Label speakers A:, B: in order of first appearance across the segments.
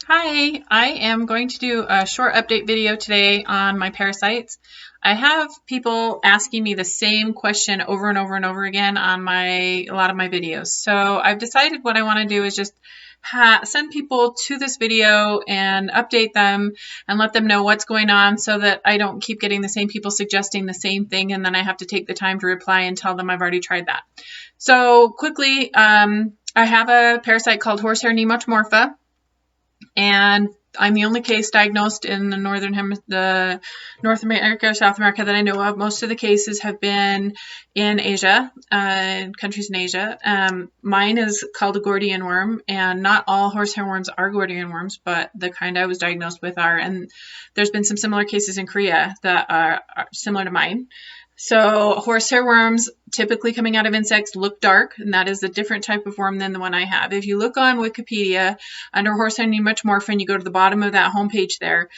A: Hi, I am going to do a short update video today on my parasites. I have people asking me the same question over and over and over again on a lot of my videos. So I've decided what I want to do is just send people to this video and update them and let them know what's going on so that I don't keep getting the same people suggesting the same thing and then I have to take the time to reply and tell them I've already tried that. So quickly, I have a parasite called Horsehair Nematomorpha. And I'm the only case diagnosed in the North America, South America that I know of. Most of the cases have been in Asia, countries in Asia. Mine is called a Gordian worm, and not all horsehair worms are Gordian worms, but the kind I was diagnosed with are. And there's been some similar cases in Korea that are similar to mine. So horsehair worms typically coming out of insects look dark, and that is a different type of worm than the one I have. If you look on Wikipedia under Horsehair Nematomorpha and you go to the bottom of that homepage there,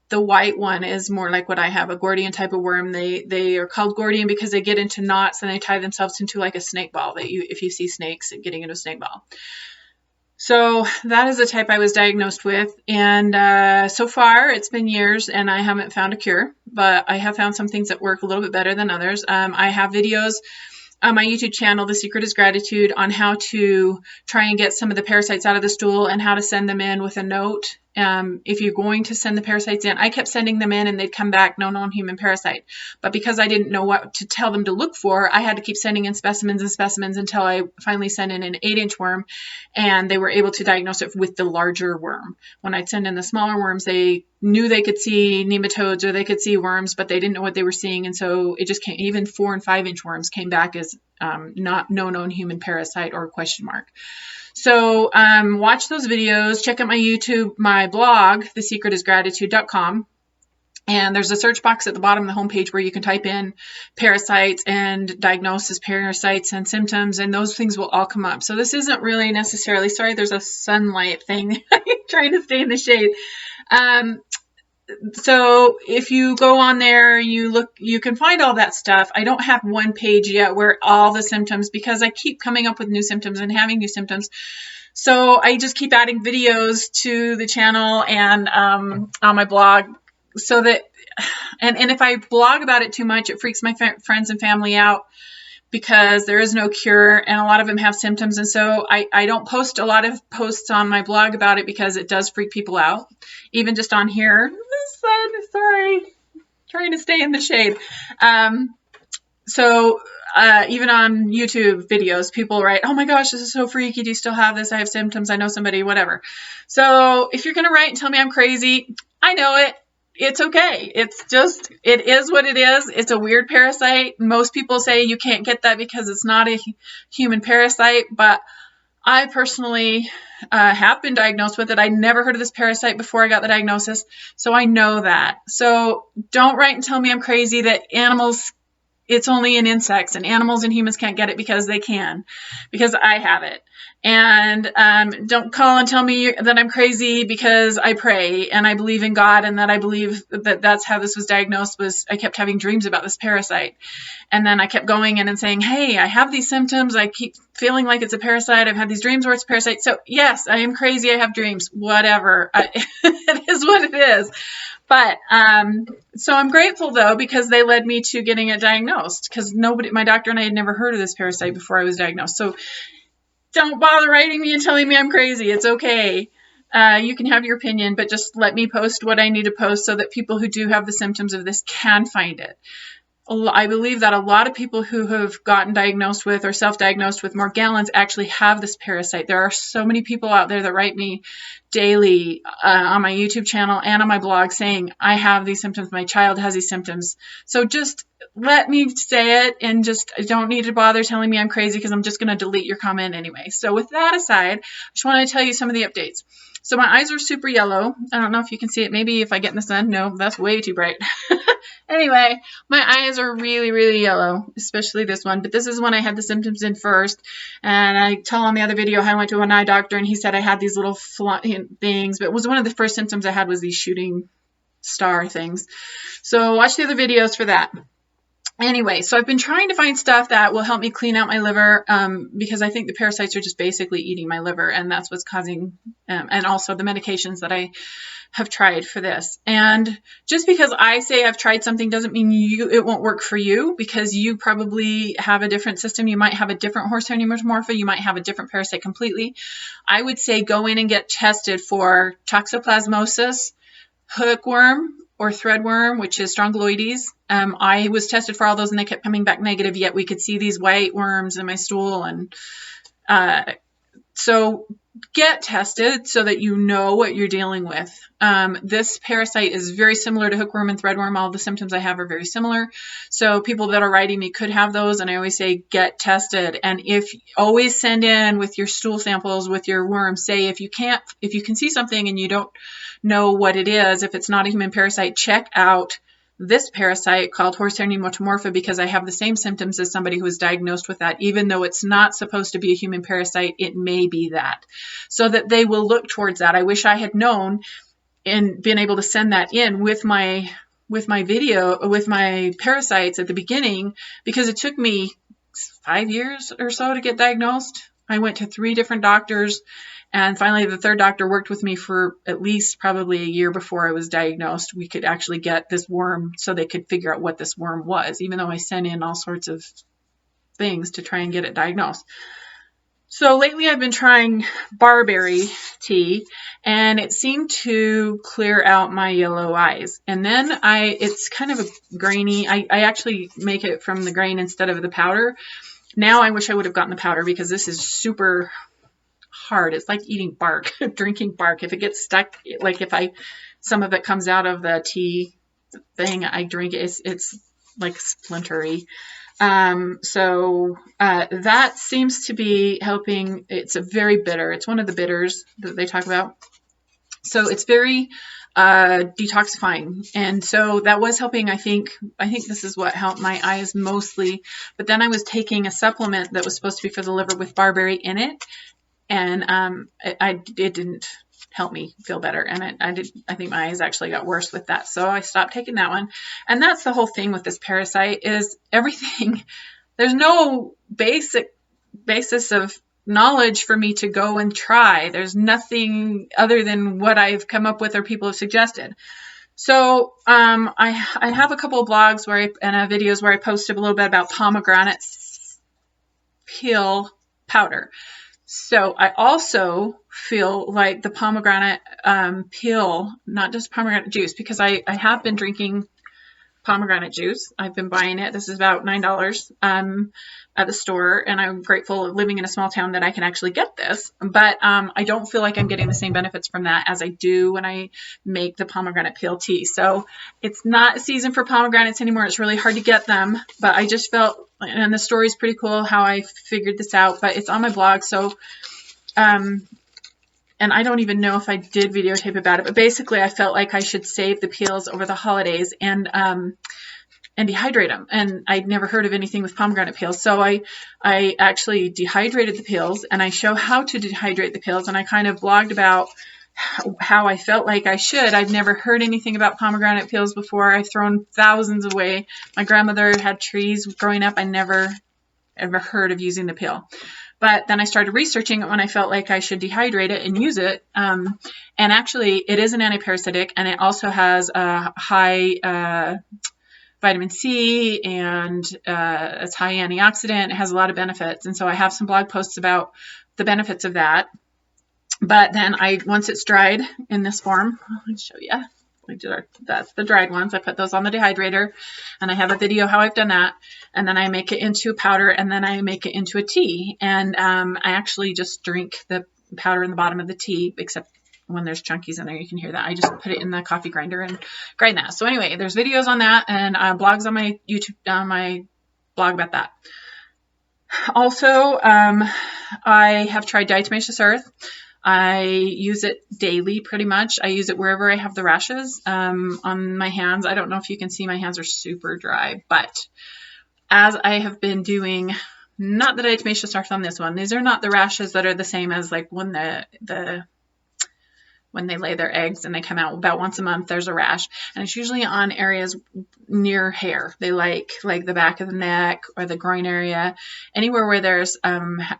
A: the white one is more like what I have, a Gordian type of worm. They are called Gordian because they get into knots and they tie themselves into like a snake ball if you see snakes getting into a snake ball. So that is the type I was diagnosed with, and so far it's been years and I haven't found a cure, but I have found some things that work a little bit better than others. I have videos on my YouTube channel, The Secret is Gratitude, on how to try and get some of the parasites out of the stool and how to send them in with a note. If you're going to send the parasites in, I kept sending them in and they'd come back no known human parasite. But because I didn't know what to tell them to look for, I had to keep sending in specimens and specimens until I finally sent in an 8-inch worm and they were able to diagnose it with the larger worm. When I'd send in the smaller worms, they knew they could see nematodes or they could see worms, but they didn't know what they were seeing. And so it just came, even 4- and 5-inch worms came back as not no known human parasite or question mark. So watch those videos, check out my YouTube, my blog, thesecretisgratitude.com. And there's a search box at the bottom of the homepage where you can type in parasites and diagnosis parasites and symptoms, and those things will all come up. So this isn't really necessarily, sorry, there's a sunlight thing. I'm trying to stay in the shade. So if you go on there, you can find all that stuff. I don't have one page yet where all the symptoms, because I keep coming up with new symptoms and having new symptoms. So I just keep adding videos to the channel and on my blog so that, and if I blog about it too much, it freaks my friends and family out because there is no cure and a lot of them have symptoms. And so I don't post a lot of posts on my blog about it because it does freak people out. Even just on here, the sun, sorry, trying to stay in the shade. So even on YouTube videos, people write, oh my gosh, this is so freaky. Do you still have this? I have symptoms. I know somebody, whatever. So if you're going to write and tell me I'm crazy, I know it. It's okay. It's just, it is what it is. It's a weird parasite. Most people say you can't get that because it's not a human parasite, but I personally have been diagnosed with it. I never heard of this parasite before I got the diagnosis, so I know that. So don't write and tell me I'm crazy that animals, it's only in insects, and animals and humans can't get it because they can, because I have it. And don't call and tell me that I'm crazy because I pray and I believe in God and that I believe that that's how this was diagnosed. Was I kept having dreams about this parasite. And then I kept going in and saying, hey, I have these symptoms. I keep feeling like it's a parasite. I've had these dreams where it's a parasite. So yes, I am crazy. I have dreams, whatever. It is what it is. But so I'm grateful though, because they led me to getting it diagnosed, because my doctor and I had never heard of this parasite before I was diagnosed. So don't bother writing me and telling me I'm crazy. It's okay. You can have your opinion, but just let me post what I need to post so that people who do have the symptoms of this can find it. I believe that a lot of people who have gotten diagnosed with or self-diagnosed with Morgellons actually have this parasite. There are so many people out there that write me daily on my YouTube channel and on my blog saying, I have these symptoms, my child has these symptoms. So just let me say it and just don't need to bother telling me I'm crazy because I'm just going to delete your comment anyway. So with that aside, I just want to tell you some of the updates. So my eyes are super yellow. I don't know if you can see it. Maybe if I get in the sun. No, that's way too bright. Anyway, my eyes are really, really yellow, especially this one. But this is when I had the symptoms in first. And I tell on the other video how I went to an eye doctor and he said I had these little things. But it was one of the first symptoms I had was these shooting star things. So watch the other videos for that. Anyway, so I've been trying to find stuff that will help me clean out my liver, because I think the parasites are just basically eating my liver, and that's what's causing, and also the medications that I have tried for this. And just because I say I've tried something doesn't mean it won't work for you, because you probably have a different system. You might have a different Horsehair Nematomorpha. You might have a different parasite completely. I would say go in and get tested for toxoplasmosis, hookworm, or threadworm, which is strongyloides. I was tested for all those and they kept coming back negative, yet we could see these white worms in my stool. And so get tested so that you know what you're dealing with. This parasite is very similar to hookworm and threadworm. All the symptoms I have are very similar. So people that are writing me could have those. And I always say, get tested. And always send in with your stool samples, with your worms, say, if you can see something and you don't know what it is, if it's not a human parasite, check out this parasite called Horsehair Nematomorpha, because I have the same symptoms as somebody who was diagnosed with that. Even though it's not supposed to be a human parasite, it may be that, so that they will look towards that. I wish I had known and been able to send that in with my video, with my parasites at the beginning, because it took me 5 years or so to get diagnosed. I went to 3 different doctors, and finally the 3rd doctor worked with me for at least probably a year before I was diagnosed. We could actually get this worm so they could figure out what this worm was, even though I sent in all sorts of things to try and get it diagnosed. So lately I've been trying barberry tea, and it seemed to clear out my yellow eyes. And then it's kind of a grainy. I actually make it from the grain instead of the powder. Now I wish I would have gotten the powder, because this is super hard. It's like eating bark, drinking bark. If it gets stuck, like some of it comes out of the tea thing I drink, it's like splintery. So that seems to be helping. It's a very bitter. It's one of the bitters that they talk about. So it's very detoxifying. And so that was helping. I think this is what helped my eyes mostly. But then I was taking a supplement that was supposed to be for the liver with barberry in it. And it didn't help me feel better. And I think my eyes actually got worse with that. So I stopped taking that one. And that's the whole thing with this parasite, is everything. There's no basis of knowledge for me to go and try. There's nothing other than what I've come up with or people have suggested. So I have a couple of blogs and videos where I posted a little bit about pomegranate peel powder. So I also feel like the pomegranate peel, not just pomegranate juice, because I have been drinking pomegranate juice. I've been buying it. This is about $9 at the store, and I'm grateful living in a small town that I can actually get this. But I don't feel like I'm getting the same benefits from that as I do when I make the pomegranate peel tea. So it's not season for pomegranates anymore. It's really hard to get them, but I just felt, and the story is pretty cool how I figured this out, but it's on my blog. So, and I don't even know if I did videotape about it, but basically I felt like I should save the peels over the holidays and dehydrate them. And I'd never heard of anything with pomegranate peels. So I actually dehydrated the peels, and I show how to dehydrate the peels. And I kind of blogged about how I felt like I should. I've never heard anything about pomegranate peels before. I've thrown thousands away. My grandmother had trees growing up. I never ever heard of using the peel. But then I started researching it when I felt like I should dehydrate it and use it. And actually, it is an antiparasitic, and it also has a high vitamin C, and it's high antioxidant. It has a lot of benefits. And so I have some blog posts about the benefits of that. But then once it's dried in this form, I'll show you. That's the dried ones. I put those on the dehydrator, and I have a video how I've done that. And then I make it into a powder, and then I make it into a tea. And I actually just drink the powder in the bottom of the tea, except when there's chunkies in there, you can hear that. I just put it in the coffee grinder and grind that. So anyway, there's videos on that, and blogs on my YouTube, on my blog about that. Also, I have tried diatomaceous earth. I use it daily pretty much. I use it wherever I have the rashes on my hands. I don't know if you can see, my hands are super dry, but as I have been doing, not the diatomaceous earth on this one. These are not the rashes that are the same as like when the when they lay their eggs and they come out about once a month. There's a rash, and it's usually on areas near hair. They like the back of the neck or the groin area, anywhere where there's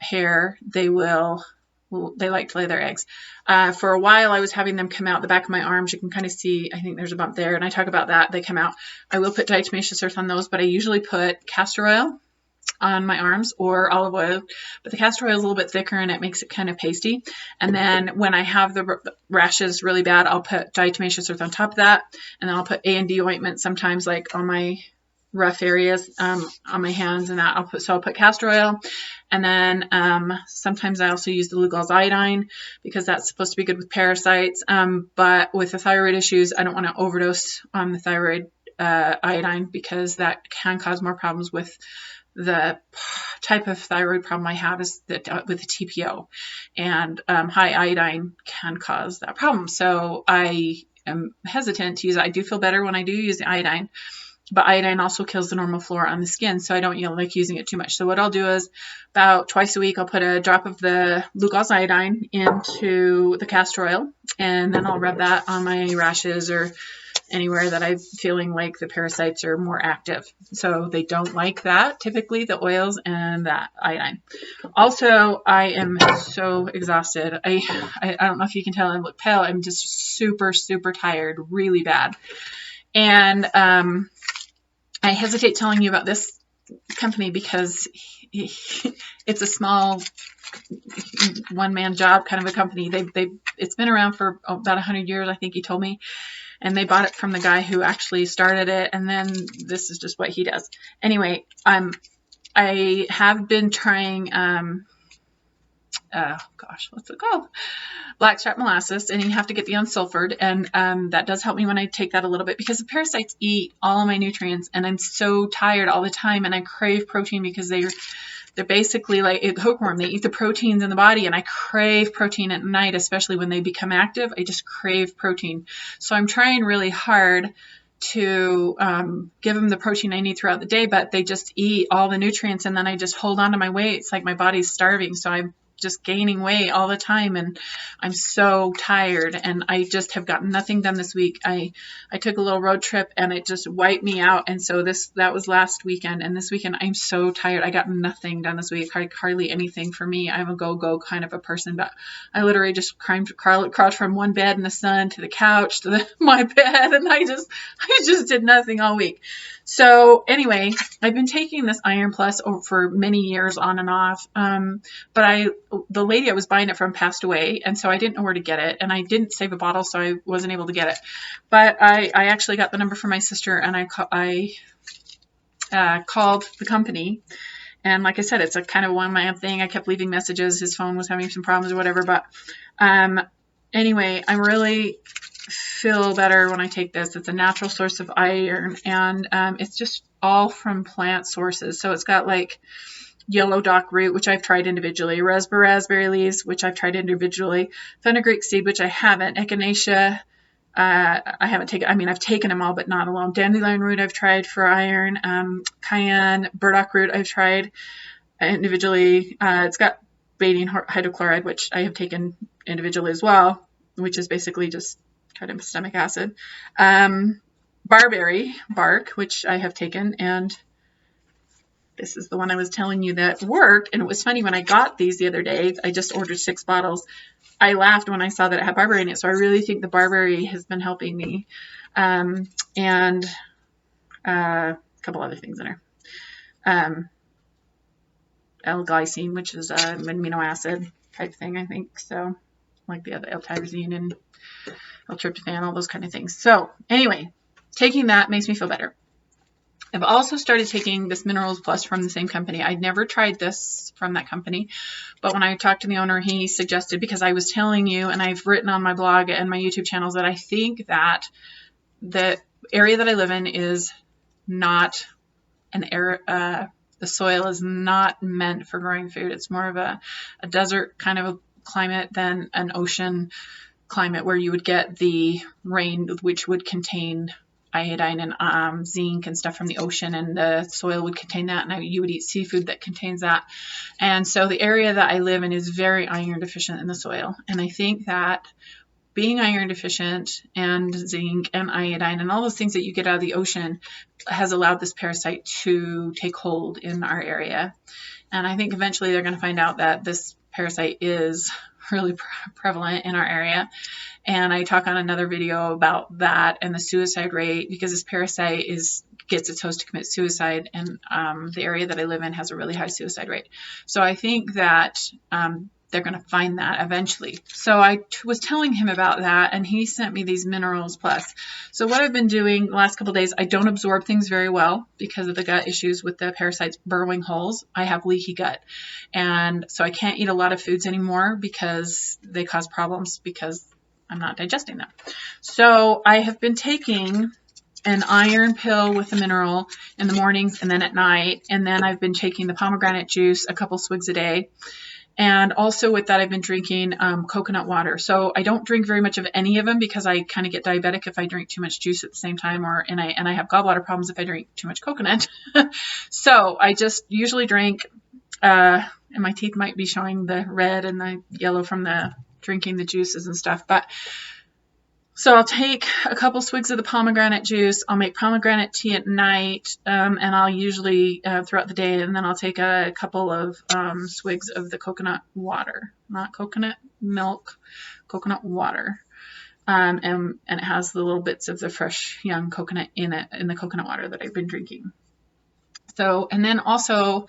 A: hair. They like to lay their eggs. For a while, I was having them come out the back of my arms. You can kind of see, I think there's a bump there, and I talk about that. They come out. I will put diatomaceous earth on those, but I usually put castor oil on my arms or olive oil, but the castor oil is a little bit thicker and it makes it kind of pasty. And then when I have the rashes really bad, I'll put diatomaceous earth on top of that, and then I'll put A&D ointment sometimes, like on my rough areas, on my hands and that. I'll put castor oil, and then sometimes I also use the Lugol's iodine because that's supposed to be good with parasites. But with the thyroid issues, I don't want to overdose on the thyroid iodine because that can cause more problems with the type of thyroid problem I have is that with the TPO, and high iodine can cause that problem. So I am hesitant to use it. I do feel better when I do use the iodine, but iodine also kills the normal flora on the skin, so I don't like using it too much. So what I'll do is about twice a week, I'll put a drop of the Lugol's iodine into the castor oil, and then I'll rub that on my rashes or anywhere that I'm feeling like the parasites are more active. So they don't like that, typically, the oils and that iodine. Also, I am so exhausted. I don't know if you can tell, I look pale. I'm just super, super tired, really bad. And I hesitate telling you about this company because it's a small one-man job kind of a company. It's been around for about 100 years, I think he told me. And they bought it from the guy who actually started it, and then this is just what he does. Anyway, I have been trying, what's it called? Blackstrap molasses, and you have to get the unsulfured, and that does help me when I take that a little bit because the parasites eat all of my nutrients, and I'm so tired all the time, and I crave protein because they're basically like a hookworm. They eat the proteins in the body, and I crave protein at night, especially when they become active. I just crave protein. So I'm trying really hard to give them the protein I need throughout the day, but they just eat all the nutrients, and then I just hold on to my weight. It's like my body's starving, so I'm just gaining weight all the time, and I'm so tired, and I just have gotten nothing done this week. I took a little road trip, and it just wiped me out, and so that was last weekend, and this weekend I'm so tired. I got nothing done this week, hardly anything for me. I'm a go kind of a person, but I literally just crawled from one bed in the sun to the couch to my bed, and I just did nothing all week. So anyway, I've been taking this Iron Plus for many years on and off, but the lady I was buying it from passed away, and so I didn't know where to get it, and I didn't save a bottle, so I wasn't able to get it. But I actually got the number from my sister, and I called the company, and like I said, it's a kind of one-man thing. I kept leaving messages. His phone was having some problems or whatever, but anyway, I really feel better when I take this. It's a natural source of iron, and it's just all from plant sources. So it's got like yellow dock root, which I've tried individually, raspberry leaves, which I've tried individually, fenugreek seed, which I haven't, echinacea, I haven't taken, I've taken them all, but not alone. Dandelion root I've tried for iron, cayenne, burdock root I've tried individually. It's got betaine hydrochloride, which I have taken individually as well, which is basically just kind of stomach acid. Barberry bark, which I have taken, and this is the one I was telling you that worked. And it was funny, when I got these the other day, I just ordered 6 bottles. I laughed when I saw that it had barberry in it. So I really think the barberry has been helping me. And a couple other things in there. L-glycine, which is an amino acid type thing, I think. So like the other L-tyrosine and L-tryptophan, all those kind of things. So anyway, taking that makes me feel better. I've also started taking this Minerals Plus from the same company. I'd never tried this from that company, but when I talked to the owner, he suggested, because I was telling you, and I've written on my blog and my YouTube channels, that I think that the area that I live in is not an area, the soil is not meant for growing food. It's more of a desert kind of a climate than an ocean climate where you would get the rain, which would contain iodine and zinc and stuff from the ocean, and the soil would contain that, and you would eat seafood that contains that. And so the area that I live in is very iron deficient in the soil, and I think that being iron deficient and zinc and iodine and all those things that you get out of the ocean has allowed this parasite to take hold in our area. And I think eventually they're going to find out that this parasite is really prevalent in our area. And I talk on another video about that and the suicide rate, because this parasite gets its host to commit suicide, and the area that I live in has a really high suicide rate. So I think that they're going to find that eventually. So I was telling him about that, and he sent me these Minerals Plus. So what I've been doing the last couple of days, I don't absorb things very well because of the gut issues with the parasites burrowing holes. I have leaky gut. And so I can't eat a lot of foods anymore because they cause problems because I'm not digesting them. So I have been taking an iron pill with a mineral in the mornings and then at night. And then I've been taking the pomegranate juice a couple swigs a day. And also with that, I've been drinking coconut water. So I don't drink very much of any of them because I kind of get diabetic if I drink too much juice at the same time, and I have gallbladder problems if I drink too much coconut. So I just usually drink, and my teeth might be showing the red and the yellow from the drinking the juices and stuff. But so I'll take a couple swigs of the pomegranate juice. I'll make pomegranate tea at night, and I'll usually throughout the day, and then I'll take a couple of swigs of the coconut water, not coconut milk, coconut water. And it has the little bits of the fresh young coconut in it, in the coconut water that I've been drinking. So, and then also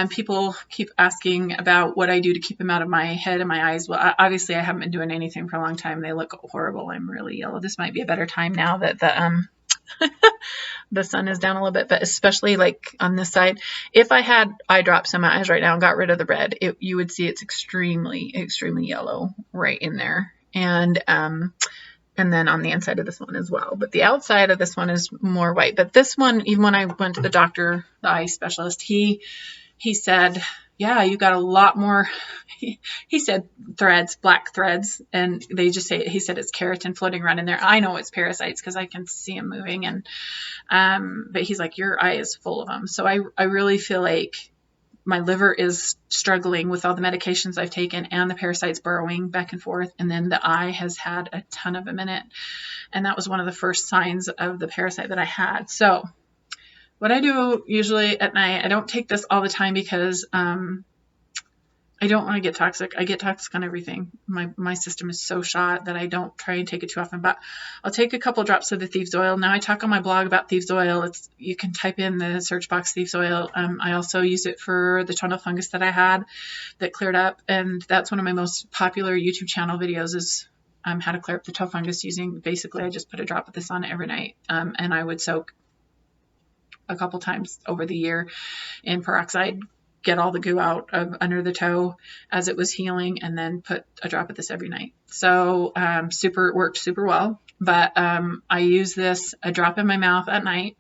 A: people keep asking about what I do to keep them out of my head and my eyes. Well, obviously I haven't been doing anything for a long time. They look horrible. I'm really yellow. This might be a better time now that the the sun is down a little bit, but especially like on this side, if I had eye drops in my eyes right now and got rid of the red, you would see it's extremely, extremely yellow right in there. And then on the inside of this one as well. But the outside of this one is more white. But this one, even when I went to the doctor, the eye specialist, he said, yeah, you got a lot more, he said threads, black threads, and they just say, he said it's keratin floating around in there. I know it's parasites because I can see them moving, and but he's like, your eye is full of them. So I really feel like my liver is struggling with all the medications I've taken and the parasites burrowing back and forth, and then the eye has had a ton of them in it, and that was one of the first signs of the parasite that I had. So what I do usually at night, I don't take this all the time because I don't want to get toxic. I get toxic on everything. My system is so shot that I don't try and take it too often. But I'll take a couple drops of the Thieves oil. Now I talk on my blog about Thieves oil. You can type in the search box Thieves oil. I also use it for the toenail fungus that I had that cleared up, and that's one of my most popular YouTube channel videos is how to clear up the toe fungus using, basically I just put a drop of this on every night, and I would soak a couple times over the year in peroxide, get all the goo out of under the toe as it was healing, and then put a drop of this every night. So worked super well. But I use this a drop in my mouth at night,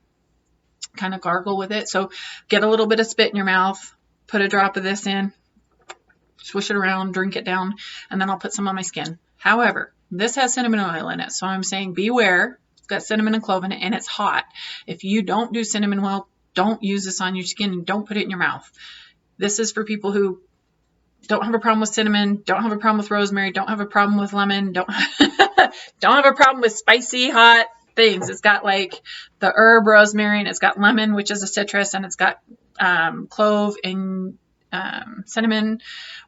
A: kind of gargle with it. So get a little bit of spit in your mouth, put a drop of this in, swish it around, drink it down, and then I'll put some on my skin. However, this has cinnamon oil in it, so I'm saying beware. Got cinnamon and clove in it, and it's hot. If you don't do cinnamon well, don't use this on your skin, and don't put it in your mouth. This is for people who don't have a problem with cinnamon, don't have a problem with rosemary, don't have a problem with lemon, don't have a problem with spicy hot things. It's got like the herb rosemary, and it's got lemon, which is a citrus, and it's got clove and cinnamon,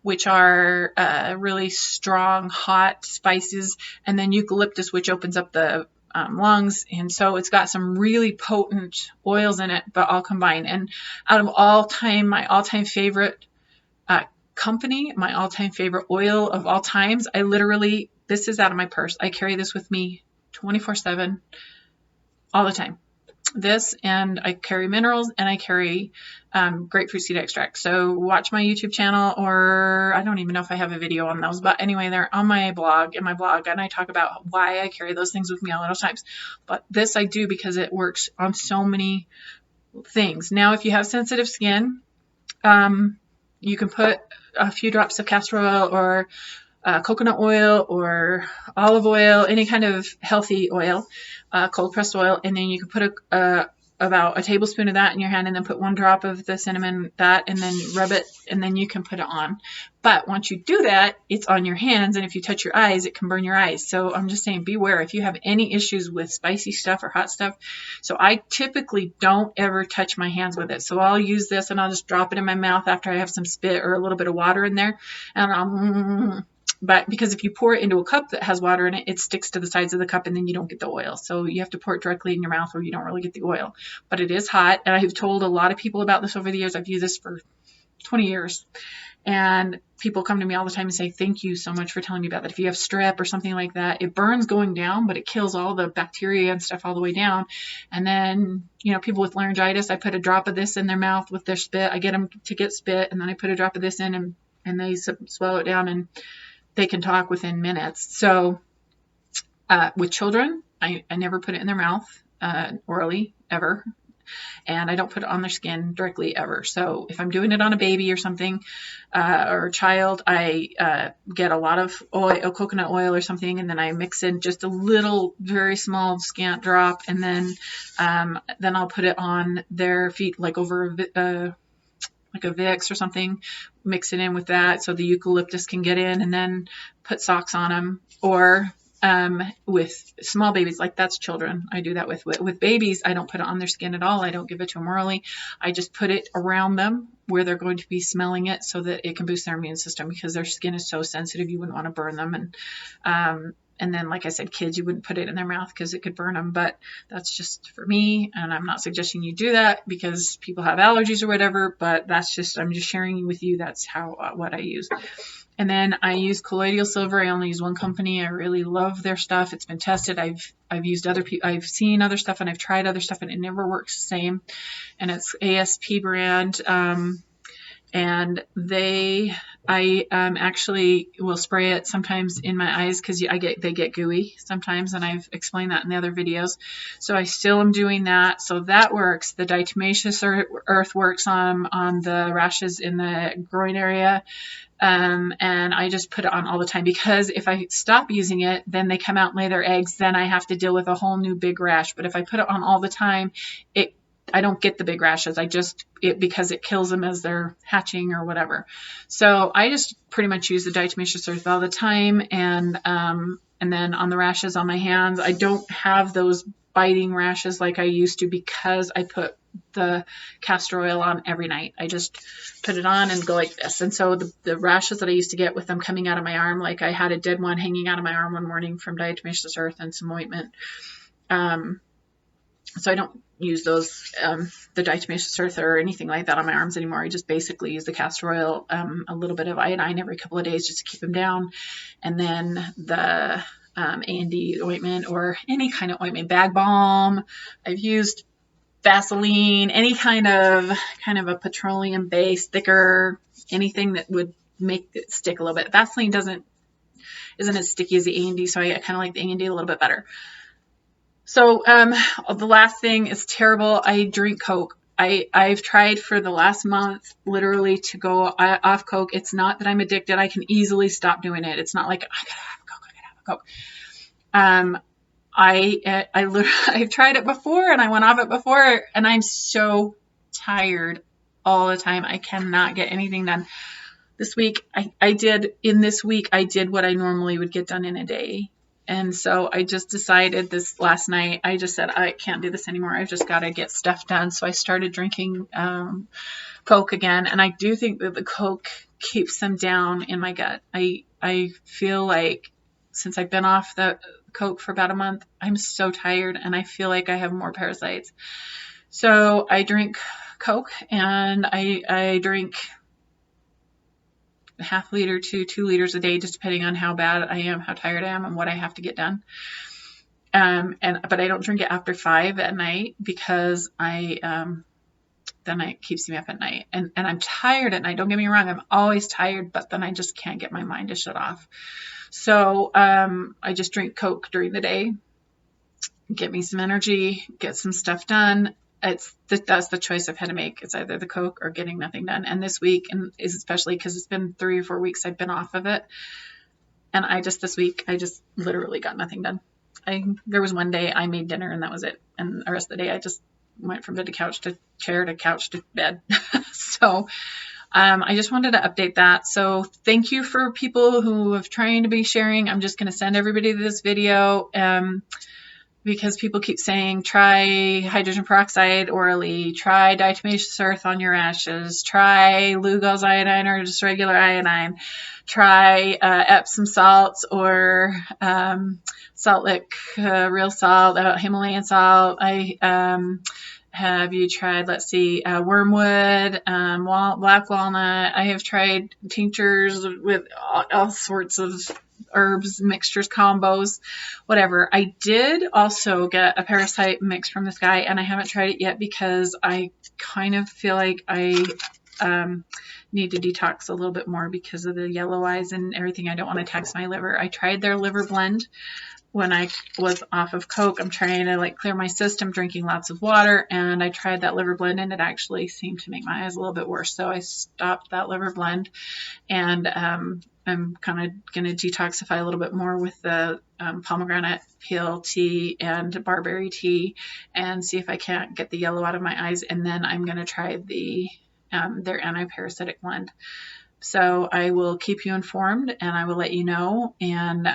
A: which are really strong hot spices, and then eucalyptus, which opens up the lungs. And so it's got some really potent oils in it, but all combined. And out of all time, my all-time favorite company, my all-time favorite oil of all times, this is out of my purse. I carry this with me 24/7 all the time. This, and I carry minerals, and I carry grapefruit seed extract. So watch my YouTube channel, or I don't even know if I have a video on those, but anyway, they're on my blog, and I talk about why I carry those things with me all those times. But this I do because it works on so many things. Now, if you have sensitive skin, you can put a few drops of castor oil or coconut oil or olive oil, any kind of healthy oil, cold pressed oil, and then you can put a about a tablespoon of that in your hand, and then put 1 drop of the cinnamon, and then rub it, and then you can put it on. But once you do that, it's on your hands, and if you touch your eyes, it can burn your eyes. So I'm just saying, beware if you have any issues with spicy stuff or hot stuff. So I typically don't ever touch my hands with it. So I'll use this and I'll just drop it in my mouth after I have some spit or a little bit of water in there, and but because if you pour it into a cup that has water in it, it sticks to the sides of the cup and then you don't get the oil. So you have to pour it directly in your mouth or you don't really get the oil. But it is hot, and I've told a lot of people about this over the years. I've used this for 20 years. And people come to me all the time and say, thank you so much for telling me about that. If you have strep or something like that, it burns going down, but it kills all the bacteria and stuff all the way down. And then, you know, people with laryngitis, I put a drop of this in their mouth with their spit. I get them to get spit, and then I put a drop of this in, and they swallow it down, and they can talk within minutes. So with children, I never put it in their mouth orally, ever. And I don't put it on their skin directly ever. So if I'm doing it on a baby or something, or a child, I get a lot of oil, coconut oil or something, and then I mix in just a little, very small, scant drop, and then I'll put it on their feet, like over like a Vicks or something, mix it in with that so the eucalyptus can get in, and then put socks on them. Or with small babies, like that's children, I do that with babies. I don't put it on their skin at all. I don't give it to them orally. I just put it around them where they're going to be smelling it so that it can boost their immune system, because their skin is so sensitive, you wouldn't want to burn them. And then, like I said, kids, you wouldn't put it in their mouth because it could burn them. But that's just for me, and I'm not suggesting you do that because people have allergies or whatever. But that's just, I'm just sharing with you. That's how what I use. And then I use colloidal silver. I only use one company. I really love their stuff. It's been tested. I've used other people. I've seen other stuff, and I've tried other stuff, and it never works the same. And it's ASP brand. And I actually will spray it sometimes in my eyes because they get gooey sometimes, and I've explained that in the other videos. So I still am doing that. So that works. The diatomaceous earth works on the rashes in the groin area. And I just put it on all the time, because if I stop using it, then they come out and lay their eggs. Then I have to deal with a whole new big rash. But if I put it on all the time, I don't get the big rashes. Because it kills them as they're hatching or whatever. So I just pretty much use the diatomaceous earth all the time. And then on the rashes on my hands, I don't have those biting rashes like I used to, because I put the castor oil on every night. I just put it on and go like this. And so the rashes that I used to get with them coming out of my arm, like I had a dead one hanging out of my arm one morning from diatomaceous earth and some ointment. So I don't use those, the diatomaceous earth or anything like that on my arms anymore. I just basically use the castor oil, a little bit of iodine every couple of days just to keep them down. And then the A&D ointment, or any kind of ointment, bag balm. I've used Vaseline, any kind of a petroleum based thicker, anything that would make it stick a little bit. Vaseline isn't as sticky as the A&D, so I kind of like the A&D a little bit better. So the last thing is terrible. I drink Coke. I've tried for the last month literally to go off Coke. It's not that I'm addicted. I can easily stop doing it. It's not like I gotta have a Coke. I've tried it before, and I went off it before, and I'm so tired all the time. I cannot get anything done. This week, I did what I normally would get done in a day. And so I just decided this last night, I just said, I can't do this anymore. I've just got to get stuff done. So I started drinking Coke again. And I do think that the Coke keeps them down in my gut. I feel like since I've been off the Coke for about a month, I'm so tired, and I feel like I have more parasites. So I drink Coke, and I drink a half liter to 2 liters a day, just depending on how bad I am, how tired I am, and what I have to get done. But I don't drink it after 5 at night, because then it keeps me up at night, and I'm tired at night. Don't get me wrong, I'm always tired, but then I just can't get my mind to shut off. So I just drink Coke during the day, get me some energy, get some stuff done. That's the choice I've had to make. It's either the Coke or getting nothing done. And this week, and especially because it's been 3 or 4 weeks I've been off of it, and this week I just literally got nothing done. There was one day I made dinner, and that was it. And the rest of the day I just went from bed to couch to chair to couch to bed. So I just wanted to update that. So thank you for people who have trying to be sharing. I'm just going to send everybody this video because people keep saying try hydrogen peroxide orally, try diatomaceous earth on your rashes, try Lugol's iodine or just regular iodine, try Epsom salts or salt lick, real salt, Himalayan salt. Have you tried, let's see, wormwood, black walnut? I have tried tinctures with all sorts of herbs, mixtures, combos, whatever. I did also get a parasite mix from this guy, and I haven't tried it yet because I kind of feel like I need to detox a little bit more because of the yellow eyes and everything. I don't want to tax my liver. I tried their liver blend when I was off of Coke. I'm trying to like clear my system, drinking lots of water, and I tried that liver blend, and it actually seemed to make my eyes a little bit worse. So I stopped that liver blend, and I'm kind of going to detoxify a little bit more with the pomegranate peel tea and barberry tea, and see if I can't get the yellow out of my eyes. And then I'm going to try their anti-parasitic blend. So I will keep you informed, and I will let you know, and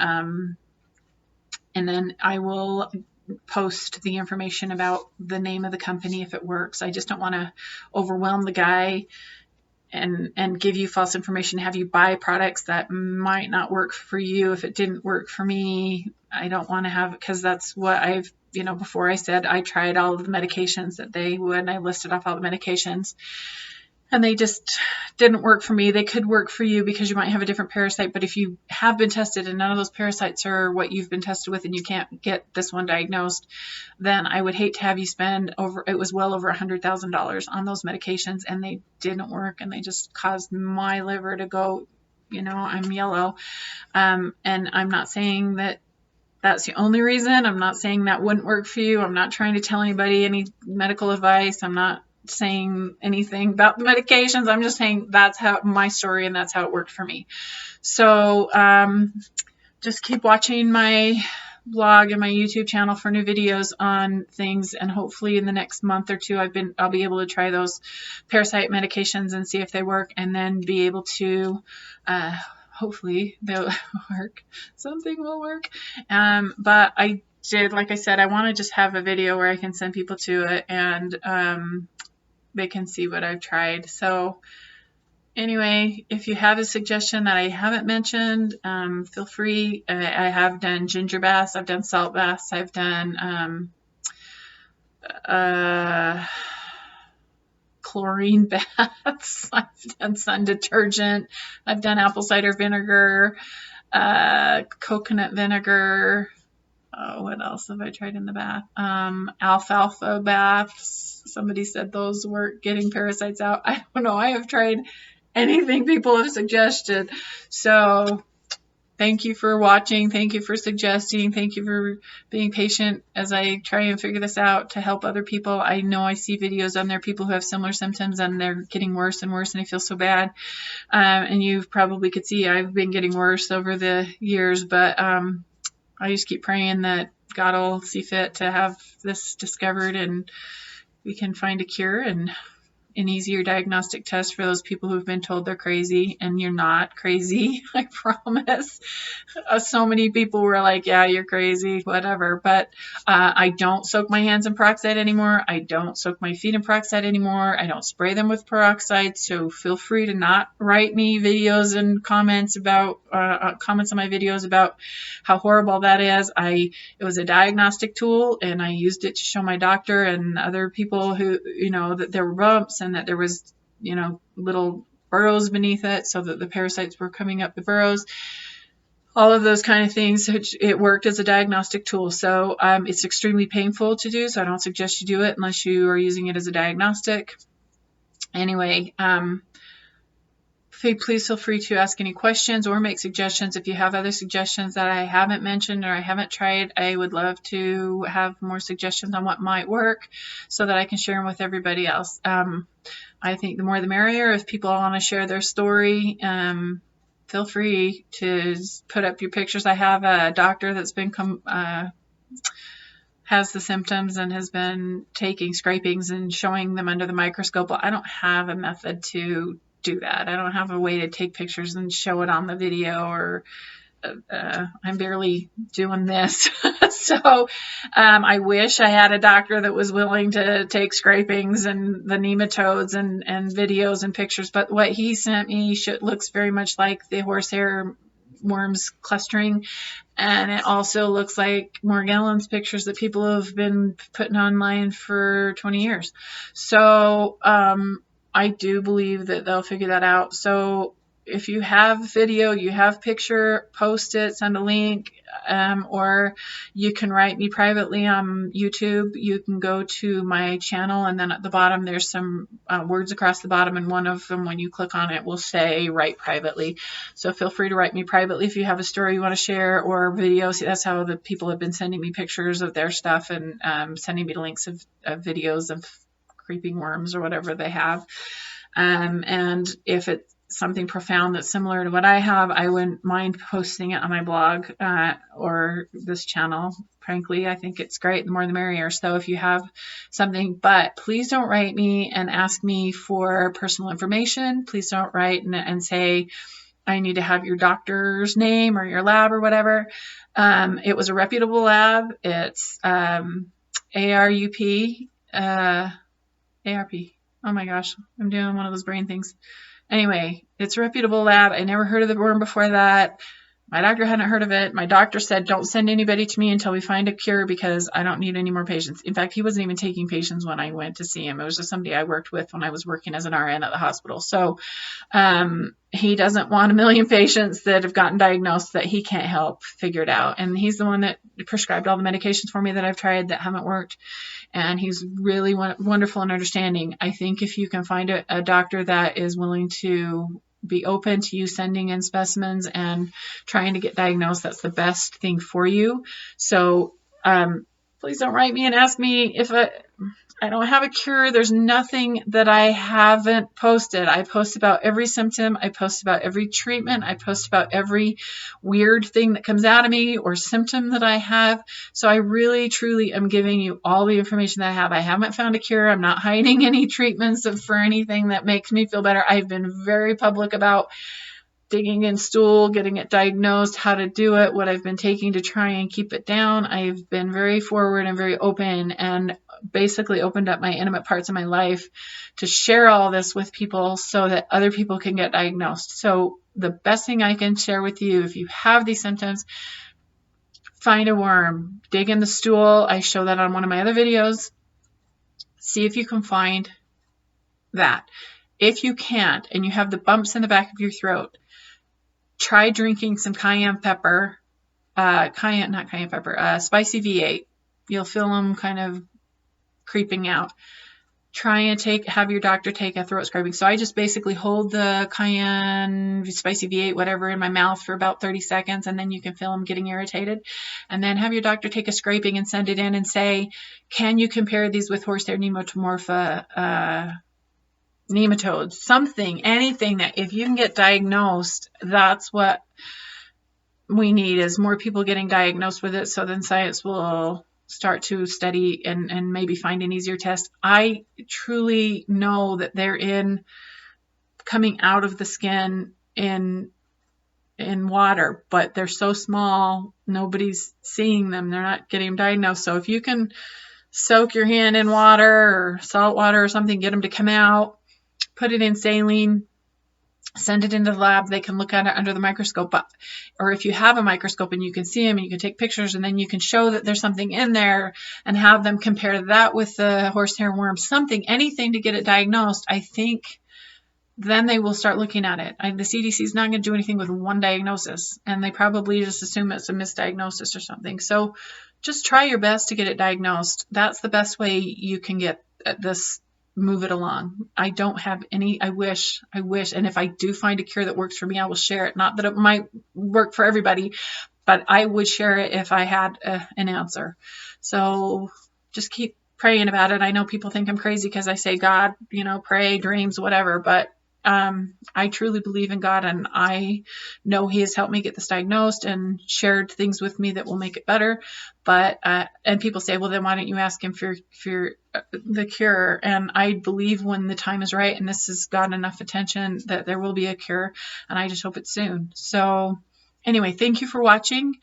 A: then I will post the information about the name of the company if it works. I just don't want to overwhelm the guy and give you false information, have you buy products that might not work for you. If it didn't work for me, I don't want to have, because that's what I've, before I said I tried all of the medications that they would, and I listed off all the medications, and they just didn't work for me. They could work for you because you might have a different parasite, but if you have been tested and none of those parasites are what you've been tested with and you can't get this one diagnosed, then I would hate to have you spend it was well over $100,000 on those medications, and they didn't work, and they just caused my liver to go, I'm yellow. And I'm not saying that that's the only reason. I'm not saying that wouldn't work for you. I'm not trying to tell anybody any medical advice. I'm not saying anything about the medications. I'm just saying that's how my story, and that's how it worked for me. So just keep watching my blog and my YouTube channel for new videos on things, and hopefully in the next month or two I'll be able to try those parasite medications and see if they work, and then be able to hopefully they'll work. Something will work. But I did, like I said, I want to just have a video where I can send people to it, and they can see what I've tried. So anyway, if you have a suggestion that I haven't mentioned, feel free. I have done ginger baths, I've done salt baths, I've done chlorine baths, I've done sun detergent, I've done apple cider vinegar, coconut vinegar. What else have I tried in the bath? Alfalfa baths. Somebody said those were getting parasites out. I don't know. I have tried anything people have suggested. So thank you for watching. Thank you for suggesting. Thank you for being patient as I try and figure this out to help other people. I know I see videos on there, people who have similar symptoms, and they're getting worse and worse, and I feel so bad. And you probably could see I've been getting worse over the years, but I just keep praying that God will see fit to have this discovered, and we can find a cure and an easier diagnostic test for those people who've been told they're crazy, and you're not crazy. I promise. So many people were like, yeah, you're crazy, whatever. But I don't soak my hands in peroxide anymore. I don't soak my feet in peroxide anymore. I don't spray them with peroxide. So feel free to not write me videos and comments about comments on my videos about how horrible that is. It was a diagnostic tool, and I used it to show my doctor and other people who, that there were bumps, and that there was, little burrows beneath it, so that the parasites were coming up the burrows, all of those kind of things. It worked as a diagnostic tool. So it's extremely painful to do, so I don't suggest you do it unless you are using it as a diagnostic. Anyway, please feel free to ask any questions or make suggestions. If you have other suggestions that I haven't mentioned or I haven't tried, I would love to have more suggestions on what might work so that I can share them with everybody else. I think the more the merrier. If people want to share their story, feel free to put up your pictures. I have a doctor that's been has the symptoms and has been taking scrapings and showing them under the microscope. Well, I don't have a method to do that. I don't have a way to take pictures and show it on the video, or I'm barely doing this. So I wish I had a doctor that was willing to take scrapings and the nematodes and videos and pictures, but what he sent me looks very much like the horsehair worms clustering, and it also looks like Morgellons pictures that people have been putting online for 20 years. So I do believe that they'll figure that out. So if you have video, you have picture, post it, send a link, or you can write me privately on YouTube. You can go to my channel, and then at the bottom there's some words across the bottom, and one of them, when you click on it, will say write privately. So feel free to write me privately if you have a story you want to share, or videos. That's how the people have been sending me pictures of their stuff, and sending me the links of videos of creeping worms or whatever they have. And if it's something profound that's similar to what I have, I wouldn't mind posting it on my blog or this channel. Frankly, I think it's great. The more the merrier. So if you have something, but please don't write me and ask me for personal information. Please don't write and say, I need to have your doctor's name or your lab or whatever. It was a reputable lab. It's ARUP. ARP. Oh my gosh, I'm doing one of those brain things. Anyway, it's a reputable lab. I never heard of the worm before that. My doctor hadn't heard of it. My doctor said, don't send anybody to me until we find a cure, because I don't need any more patients. In fact, he wasn't even taking patients when I went to see him. It was just somebody I worked with when I was working as an RN at the hospital. So he doesn't want a million patients that have gotten diagnosed that he can't help figure it out. And he's the one that prescribed all the medications for me that I've tried that haven't worked. And he's really wonderful and understanding. I think if you can find a doctor that is willing to be open to you sending in specimens and trying to get diagnosed, that's the best thing for you. So please don't write me and ask me if I don't have a cure. There's nothing that I haven't posted. I post about every symptom. I post about every treatment. I post about every weird thing that comes out of me or symptom that I have. So I really, truly am giving you all the information that I have. I haven't found a cure. I'm not hiding any treatments for anything that makes me feel better. I've been very public about digging in stool, getting it diagnosed, how to do it, what I've been taking to try and keep it down. I've been very forward and very open, and basically opened up my intimate parts of my life to share all this with people so that other people can get diagnosed. So the best thing I can share with you, if you have these symptoms, find a worm, dig in the stool. I show that on one of my other videos. See if you can find that. If you can't, and you have the bumps in the back of your throat, try drinking some cayenne pepper, spicy V8. You'll feel them kind of creeping out. Try and have your doctor take a throat scraping. So I just basically hold the cayenne, spicy V8, whatever, in my mouth for about 30 seconds, and then you can feel them getting irritated. And then have your doctor take a scraping and send it in and say, can you compare these with Horsehair Nematomorpha nematodes? Something, anything that if you can get diagnosed, that's what we need, is more people getting diagnosed with it. So then science will start to study and maybe find an easier test. I truly know that they're coming out of the skin in water, but they're so small, nobody's seeing them. They're not getting diagnosed. So if you can soak your hand in water or salt water or something, get them to come out, put it in saline, send it into the lab. They can look at it under the microscope. Or if you have a microscope and you can see them and you can take pictures, and then you can show that there's something in there and have them compare that with the horsehair worm, anything to get it diagnosed, I think then they will start looking at it. The CDC is not going to do anything with one diagnosis, and they probably just assume it's a misdiagnosis or something. So just try your best to get it diagnosed. That's the best way you can get this, move it along. I don't have any, I wish, and if I do find a cure that works for me, I will share it. Not that it might work for everybody, but I would share it if I had an answer. So just keep praying about it. I know people think I'm crazy because I say God, pray, dreams, whatever, but I truly believe in God, and I know He has helped me get this diagnosed and shared things with me that will make it better. But and people say, well, then why don't you ask Him for the cure? And I believe when the time is right and this has gotten enough attention that there will be a cure, and I just hope it's soon. So anyway, thank you for watching.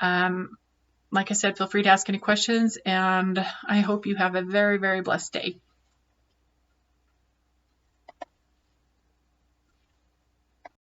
A: Like I said, feel free to ask any questions, and I hope you have a very, very blessed day.